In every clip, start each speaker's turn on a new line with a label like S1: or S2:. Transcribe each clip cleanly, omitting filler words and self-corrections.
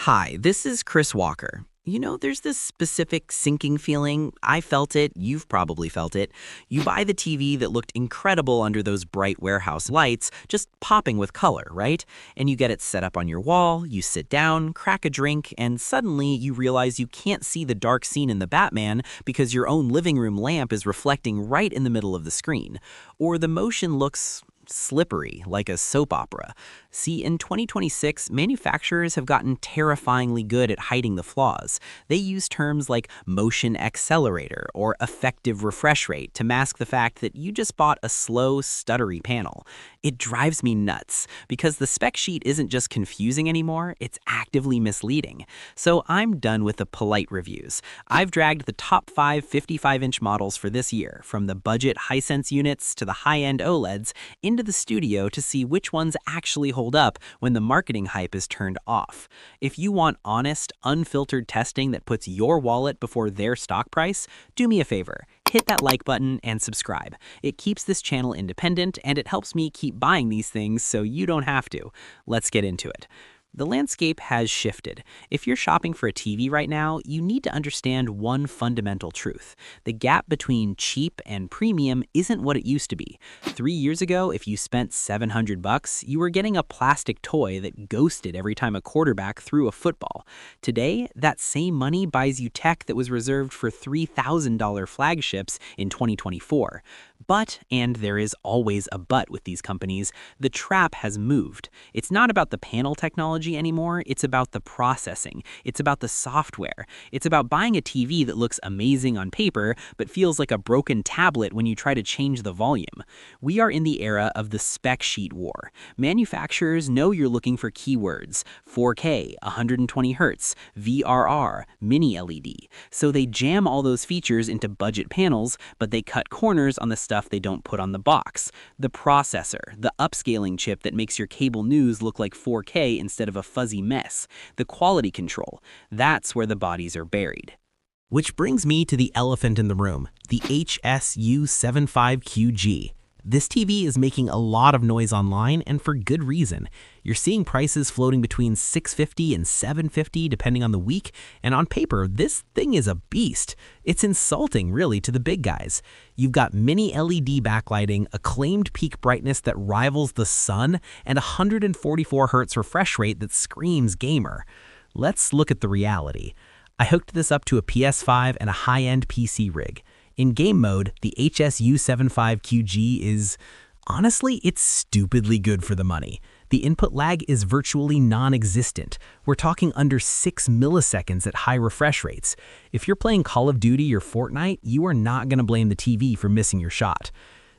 S1: Hi, this is Chris Walker. There's this specific sinking feeling. I felt it. You've probably felt it. You buy the TV that looked incredible under those bright warehouse lights, just popping with color, right? And you get it set up on your wall, you sit down, crack a drink, and suddenly you realize you can't see the dark scene in the Batman because your own living room lamp is reflecting right in the middle of the screen. Or the motion looks slippery, like a soap opera. See, in 2026, manufacturers have gotten terrifyingly good at hiding the flaws. They use terms like motion accelerator or effective refresh rate to mask the fact that you just bought a slow, stuttery panel. It drives me nuts because the spec sheet isn't just confusing anymore, it's actively misleading. So I'm done with the polite reviews. I've dragged the top 5 55-inch models for this year, from the budget Hisense units to the high-end OLEDs, into the studio to see which ones actually hold up when the marketing hype is turned off. If you want honest, unfiltered testing that puts your wallet before their stock price, do me a favor. Hit that like button and subscribe. It keeps this channel independent and it helps me keep buying these things so you don't have to. Let's get into it. The landscape has shifted. If you're shopping for a TV right now, you need to understand one fundamental truth. The gap between cheap and premium isn't what it used to be. 3 years ago, if you spent $700, you were getting a plastic toy that ghosted every time a quarterback threw a football. Today, that same money buys you tech that was reserved for $3,000 flagships in 2024. But, and there is always a but with these companies, the trap has moved. It's not about the panel technology anymore, it's about the processing. It's about the software. It's about buying a TV that looks amazing on paper, but feels like a broken tablet when you try to change the volume. We are in the era of the spec sheet war. Manufacturers know you're looking for keywords: 4K, 120 Hz, VRR, mini LED. So they jam all those features into budget panels, but they cut corners on the stuff they don't put on the box. The processor, the upscaling chip that makes your cable news look like 4K instead of a fuzzy mess. The quality control. That's where the bodies are buried. Which brings me to the elephant in the room, the U75QG. This TV is making a lot of noise online, and for good reason. You're seeing prices floating between $650 and $750 depending on the week, and on paper, this thing is a beast. It's insulting, really, to the big guys. You've got mini LED backlighting, acclaimed peak brightness that rivals the sun, and 144 Hz refresh rate that screams gamer. Let's look at the reality. I hooked this up to a PS5 and a high-end PC rig. In game mode, the U75QG is, honestly, it's stupidly good for the money. The input lag is virtually non-existent. We're talking under 6 milliseconds at high refresh rates. If you're playing Call of Duty or Fortnite, you are not going to blame the TV for missing your shot.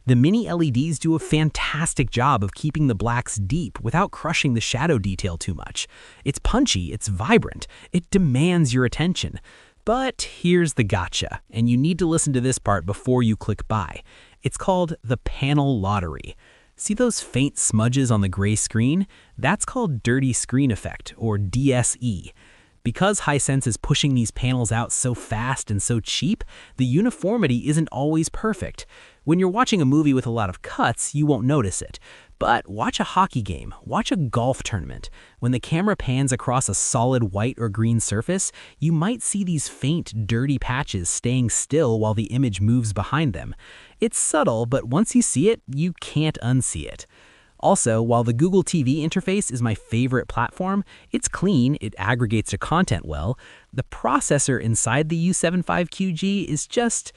S1: The mini LEDs do a fantastic job of keeping the blacks deep without crushing the shadow detail too much. It's punchy, it's vibrant, it demands your attention. But here's the gotcha, and you need to listen to this part before you click buy. It's called the panel lottery. See those faint smudges on the gray screen? That's called dirty screen effect, or DSE. Because Hisense is pushing these panels out so fast and so cheap, the uniformity isn't always perfect. When you're watching a movie with a lot of cuts, you won't notice it. But watch a hockey game, watch a golf tournament. When the camera pans across a solid white or green surface, you might see these faint, dirty patches staying still while the image moves behind them. It's subtle, but once you see it, you can't unsee it. Also, while the Google TV interface is my favorite platform, it's clean, it aggregates the content well, the processor inside the U75QG is just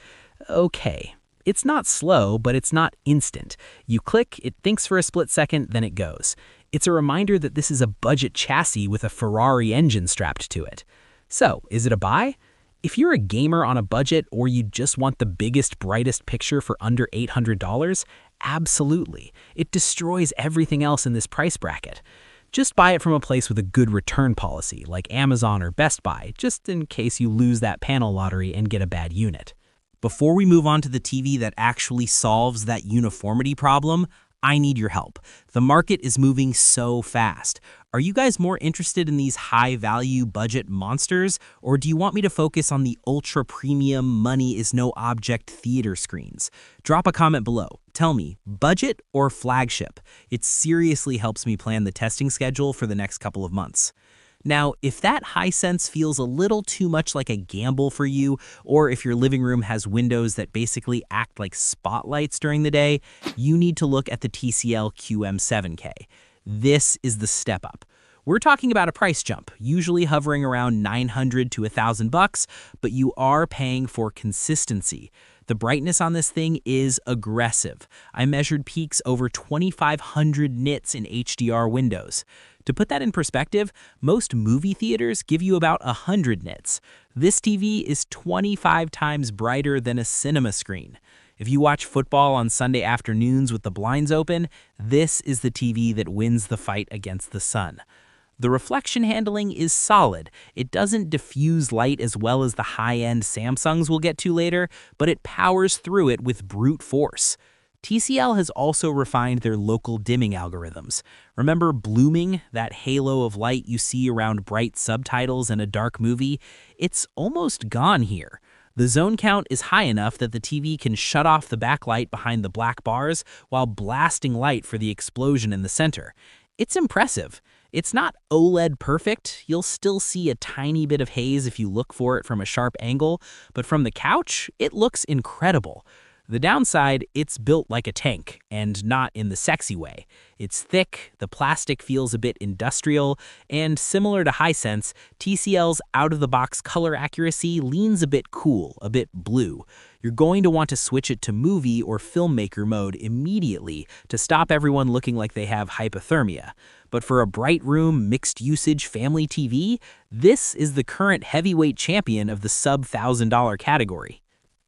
S1: okay. It's not slow, but it's not instant. You click, it thinks for a split second, then it goes. It's a reminder that this is a budget chassis with a Ferrari engine strapped to it. So, is it a buy? If you're a gamer on a budget or you just want the biggest, brightest picture for under $800, absolutely. It destroys everything else in this price bracket. Just buy it from a place with a good return policy, like Amazon or Best Buy, just in case you lose that panel lottery and get a bad unit. Before we move on to the TV that actually solves that uniformity problem, I need your help. The market is moving so fast. Are you guys more interested in these high-value budget monsters, or do you want me to focus on the ultra-premium money-is-no-object theater screens? Drop a comment below. Tell me, budget or flagship? It seriously helps me plan the testing schedule for the next couple of months. Now, if that Hisense feels a little too much like a gamble for you, or if your living room has windows that basically act like spotlights during the day, you need to look at the TCL QM7K. This is the step up. We're talking about a price jump, usually hovering around $900 to $1,000, but you are paying for consistency. The brightness on this thing is aggressive. I measured peaks over 2,500 nits in HDR windows. To put that in perspective, most movie theaters give you about 100 nits. This TV is 25 times brighter than a cinema screen. If you watch football on Sunday afternoons with the blinds open, this is the TV that wins the fight against the sun. The reflection handling is solid. It doesn't diffuse light as well as the high-end Samsungs we'll get to later, but it powers through it with brute force. TCL has also refined their local dimming algorithms. Remember blooming, that halo of light you see around bright subtitles in a dark movie? It's almost gone here. The zone count is high enough that the TV can shut off the backlight behind the black bars while blasting light for the explosion in the center. It's impressive. It's not OLED perfect. You'll still see a tiny bit of haze if you look for it from a sharp angle, but from the couch, it looks incredible. The downside, it's built like a tank, and not in the sexy way. It's thick, the plastic feels a bit industrial, and similar to Hisense, TCL's out-of-the-box color accuracy leans a bit cool, a bit blue. You're going to want to switch it to movie or filmmaker mode immediately to stop everyone looking like they have hypothermia. But for a bright room, mixed-usage family TV, this is the current heavyweight champion of the sub-$1,000 category.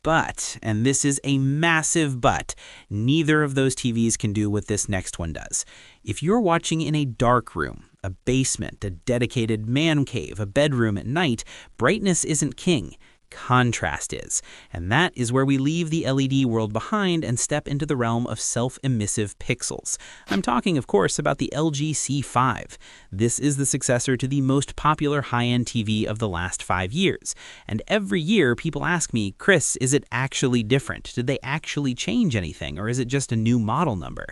S1: But, and this is a massive but, neither of those TVs can do what this next one does. If you're watching in a dark room, a basement, a dedicated man cave, a bedroom at night, brightness isn't king. Contrast is. And that is where we leave the LED world behind and step into the realm of self-emissive pixels. I'm talking, of course, about the LG C5. This is the successor to the most popular high-end TV of the last 5 years. And every year, people ask me, Chris, is it actually different? Did they actually change anything, or is it just a new model number?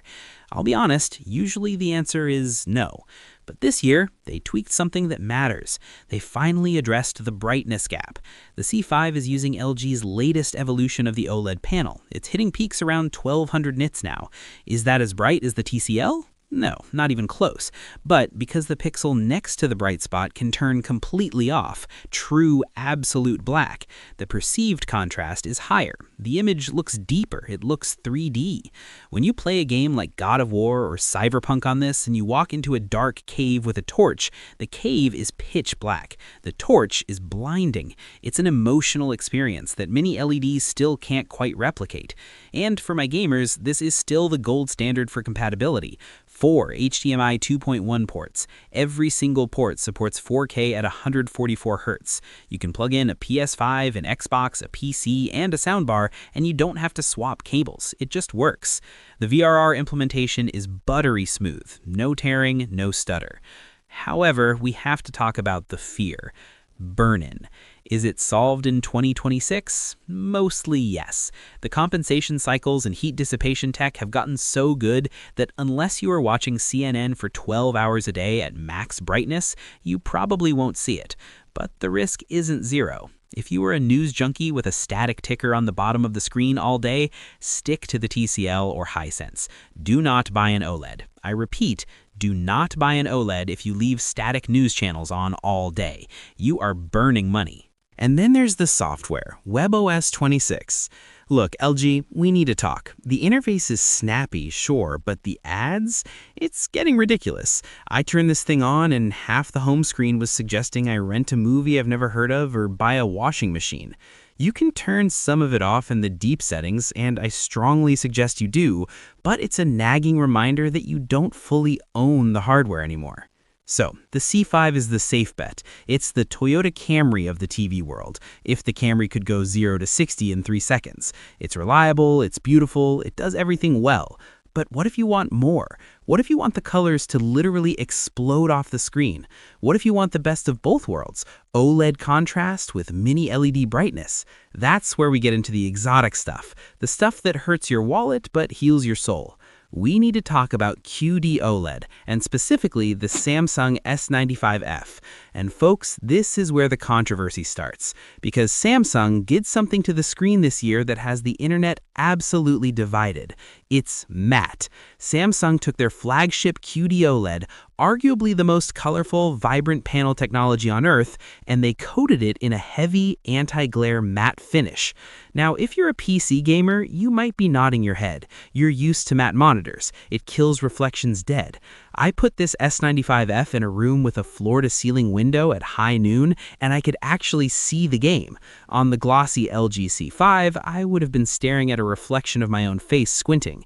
S1: I'll be honest, usually the answer is no. But this year, they tweaked something that matters. They finally addressed the brightness gap. The C5 is using LG's latest evolution of the OLED panel. It's hitting peaks around 1,200 nits now. Is that as bright as the TCL? No, not even close. But because the pixel next to the bright spot can turn completely off, true absolute black, the perceived contrast is higher. The image looks deeper, it looks 3D. When you play a game like God of War or Cyberpunk on this and you walk into a dark cave with a torch, the cave is pitch black. The torch is blinding. It's an emotional experience that many LEDs still can't quite replicate. And for my gamers, this is still the gold standard for compatibility. 4 HDMI 2.1 ports. Every single port supports 4K at 144 Hz. You can plug in a PS5, an Xbox, a PC, and a soundbar, and you don't have to swap cables. It just works. The VRR implementation is buttery smooth. No tearing, no stutter. However, we have to talk about the fear. Burn-in. Is it solved in 2026? Mostly yes. The compensation cycles and heat dissipation tech have gotten so good that unless you are watching CNN for 12 hours a day at max brightness, you probably won't see it. But the risk isn't zero. If you are a news junkie with a static ticker on the bottom of the screen all day, stick to the TCL or Hisense. Do not buy an OLED. I repeat, do not buy an OLED if you leave static news channels on all day. You are burning money. And then there's the software, WebOS 26. Look, LG, we need to talk. The interface is snappy, sure, but the ads? It's getting ridiculous. I turned this thing on and half the home screen was suggesting I rent a movie I've never heard of or buy a washing machine. You can turn some of it off in the deep settings, and I strongly suggest you do, but it's a nagging reminder that you don't fully own the hardware anymore. So, the C5 is the safe bet. It's the Toyota Camry of the TV world, if the Camry could go 0 to 60 in 3 seconds. It's reliable, it's beautiful, it does everything well. But what if you want more? What if you want the colors to literally explode off the screen? What if you want the best of both worlds? OLED contrast with mini LED brightness. That's where we get into the exotic stuff. The stuff that hurts your wallet but heals your soul. We need to talk about QD OLED, and specifically the Samsung S95F. And folks, this is where the controversy starts, because Samsung did something to the screen this year that has the internet absolutely divided. It's matte. Samsung took their flagship QD OLED, arguably the most colorful, vibrant panel technology on Earth, and they coated it in a heavy, anti-glare matte finish. Now, if you're a PC gamer, you might be nodding your head. You're used to matte monitors. It kills reflections dead. I put this S95F in a room with a floor-to-ceiling window at high noon, and I could actually see the game. On the glossy LG C5, I would have been staring at a reflection of my own face squinting.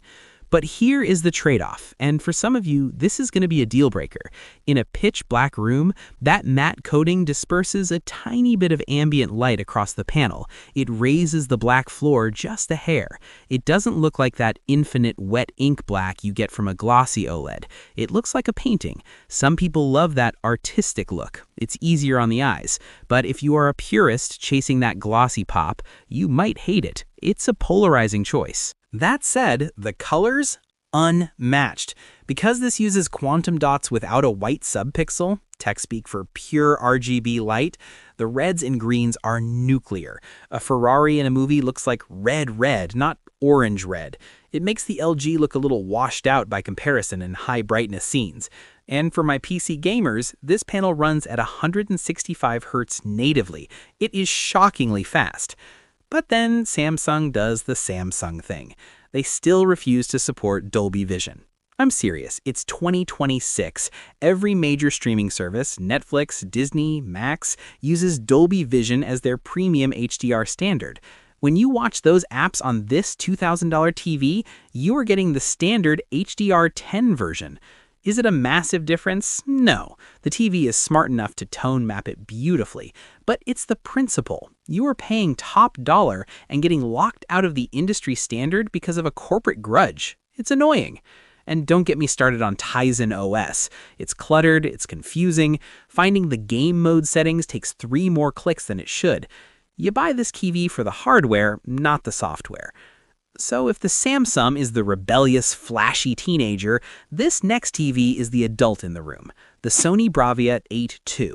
S1: But here is the trade-off, and for some of you, this is going to be a deal breaker. In a pitch black room, that matte coating disperses a tiny bit of ambient light across the panel. It raises the black floor just a hair. It doesn't look like that infinite wet ink black you get from a glossy OLED. It looks like a painting. Some people love that artistic look. It's easier on the eyes. But if you are a purist chasing that glossy pop, you might hate it. It's a polarizing choice. That said, the colors, unmatched. Because this uses quantum dots without a white subpixel, tech speak for pure RGB light, the reds and greens are nuclear. A Ferrari in a movie looks like red, not orange red. It makes the LG look a little washed out by comparison in high brightness scenes. And for my PC gamers, this panel runs at 165 Hz natively. It is shockingly fast. But then Samsung does the Samsung thing. They still refuse to support Dolby Vision. I'm serious, it's 2026. Every major streaming service, Netflix, Disney, Max, uses Dolby Vision as their premium HDR standard. When you watch those apps on this $2,000 TV, you are getting the standard HDR10 version. Is it a massive difference? No. The TV is smart enough to tone map it beautifully, but it's the principle. You are paying top dollar and getting locked out of the industry standard because of a corporate grudge. It's annoying. And don't get me started on Tizen OS. It's cluttered, it's confusing. Finding the game mode settings takes 3 more clicks than it should. You buy this TV for the hardware, not the software. So if the Samsung is the rebellious, flashy teenager, this next TV is the adult in the room, the Sony Bravia 8 II.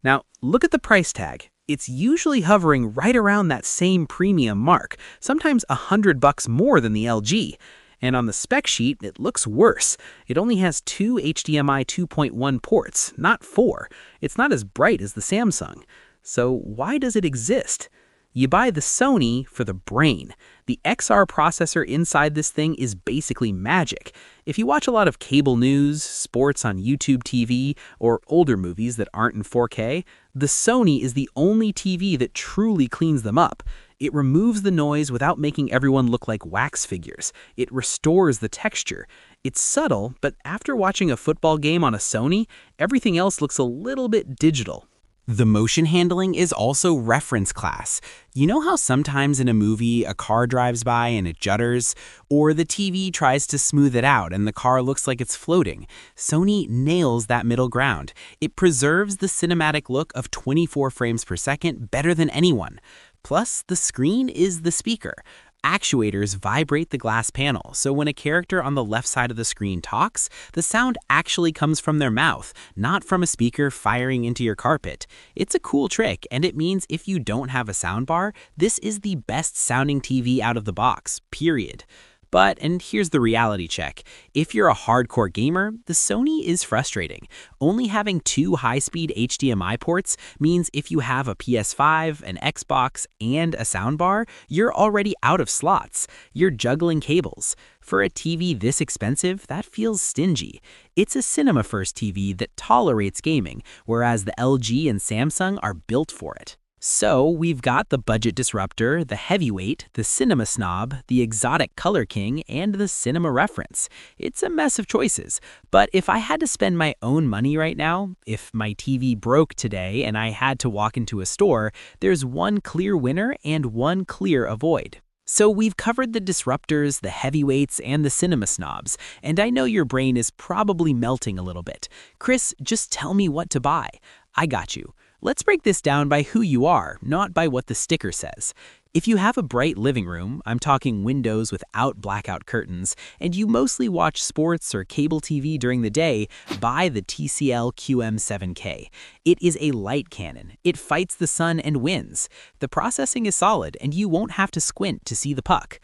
S1: Now, look at the price tag. It's usually hovering right around that same premium mark, sometimes $100 more than the LG. And on the spec sheet, it looks worse. It only has 2 HDMI 2.1 ports, not 4. It's not as bright as the Samsung. So why does it exist? You buy the Sony for the brain. The XR processor inside this thing is basically magic. If you watch a lot of cable news, sports on YouTube TV, or older movies that aren't in 4K, the Sony is the only TV that truly cleans them up. It removes the noise without making everyone look like wax figures. It restores the texture. It's subtle, but after watching a football game on a Sony, everything else looks a little bit digital. The motion handling is also reference class. You know how sometimes in a movie a car drives by and it judders? Or the TV tries to smooth it out and the car looks like it's floating? Sony nails that middle ground. It preserves the cinematic look of 24 frames per second better than anyone. Plus, the screen is the speaker. Actuators vibrate the glass panel, so when a character on the left side of the screen talks, the sound actually comes from their mouth, not from a speaker firing into your carpet. It's a cool trick, and it means if you don't have a soundbar, this is the best sounding TV out of the box, period. But, and here's the reality check, if you're a hardcore gamer, the Sony is frustrating. Only having 2 high-speed HDMI ports means if you have a PS5, an Xbox, and a soundbar, you're already out of slots. You're juggling cables. For a TV this expensive, that feels stingy. It's a cinema-first TV that tolerates gaming, whereas the LG and Samsung are built for it. So we've got the budget disruptor, the heavyweight, the cinema snob, the exotic color king, and the cinema reference. It's a mess of choices. But if I had to spend my own money right now, if my TV broke today and I had to walk into a store, there's one clear winner and one clear avoid. So we've covered the disruptors, the heavyweights, and the cinema snobs, and I know your brain is probably melting a little bit. Chris, just tell me what to buy. I got you. Let's break this down by who you are, not by what the sticker says. If you have a bright living room, I'm talking windows without blackout curtains, and you mostly watch sports or cable TV during the day, buy the TCL QM7K. It is a light cannon. It fights the sun and wins. The processing is solid, and you won't have to squint to see the puck.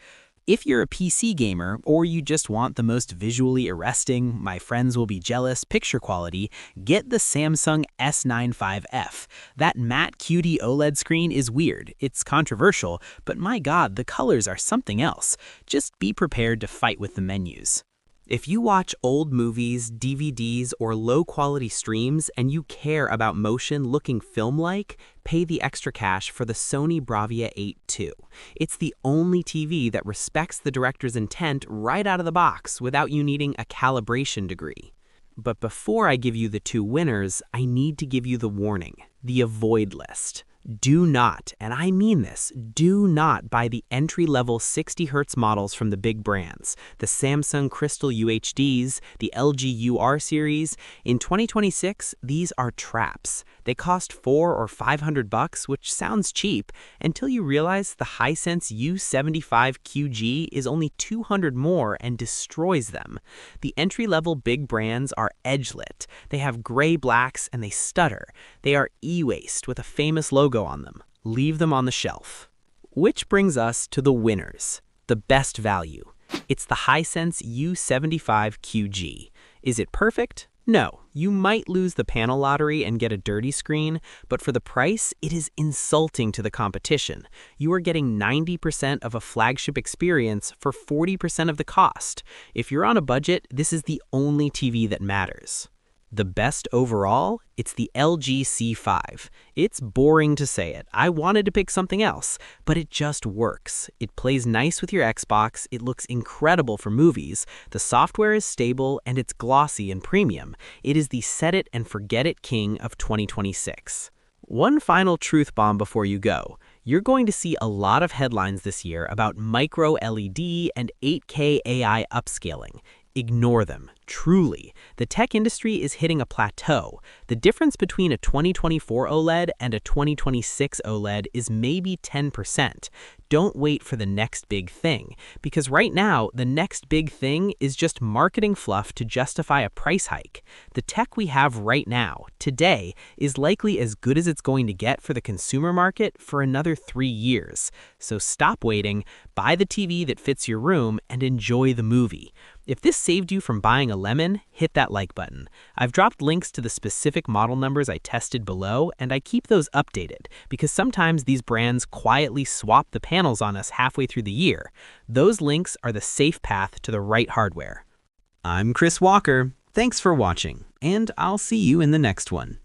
S1: If you're a PC gamer, or you just want the most visually arresting, my friends will be jealous picture quality, get the Samsung S95F. That matte QD OLED screen is weird, it's controversial, but my god, the colors are something else. Just be prepared to fight with the menus. If you watch old movies, DVDs, or low-quality streams and you care about motion looking film-like, pay the extra cash for the Sony Bravia 8 II. It's the only TV that respects the director's intent right out of the box without you needing a calibration degree. But before I give you the two winners, I need to give you the warning, the avoid list. Do not, and I mean this, do not buy the entry-level 60Hz models from the big brands, the Samsung Crystal UHDs, the LG UR series. In 2026, these are traps. They cost $400 or $500, which sounds cheap, until you realize the Hisense U75QG is only $200 more and destroys them. The entry-level big brands are edge-lit. They have gray blacks and they stutter. They are e-waste with a famous logo on them. Leave them on the shelf. Which brings us to the winners, the best value. It's the Hisense U75QG. Is it perfect? No, you might lose the panel lottery and get a dirty screen, but for the price, it is insulting to the competition. You are getting 90% of a flagship experience for 40% of the cost. If you're on a budget, this is the only TV that matters. The best overall? It's the LG C5. It's boring to say it. I wanted to pick something else, but it just works. It plays nice with your Xbox, it looks incredible for movies, the software is stable, and it's glossy and premium. It is the set it and forget it king of 2026. One final truth bomb before you go. You're going to see a lot of headlines this year about micro LED and 8K AI upscaling. Ignore them. Truly, the tech industry is hitting a plateau. The difference between a 2024 OLED and a 2026 OLED is maybe 10%. Don't wait for the next big thing, because right now, the next big thing is just marketing fluff to justify a price hike. The tech we have right now, today, is likely as good as it's going to get for the consumer market for another 3 years. So stop waiting, buy the TV that fits your room, and enjoy the movie. If this saved you from buying a lemon, hit that like button. I've dropped links to the specific model numbers I tested below, and I keep those updated, because sometimes these brands quietly swap the panels on us halfway through the year. Those links are the safe path to the right hardware. I'm Chris Walker. Thanks for watching, and I'll see you in the next one.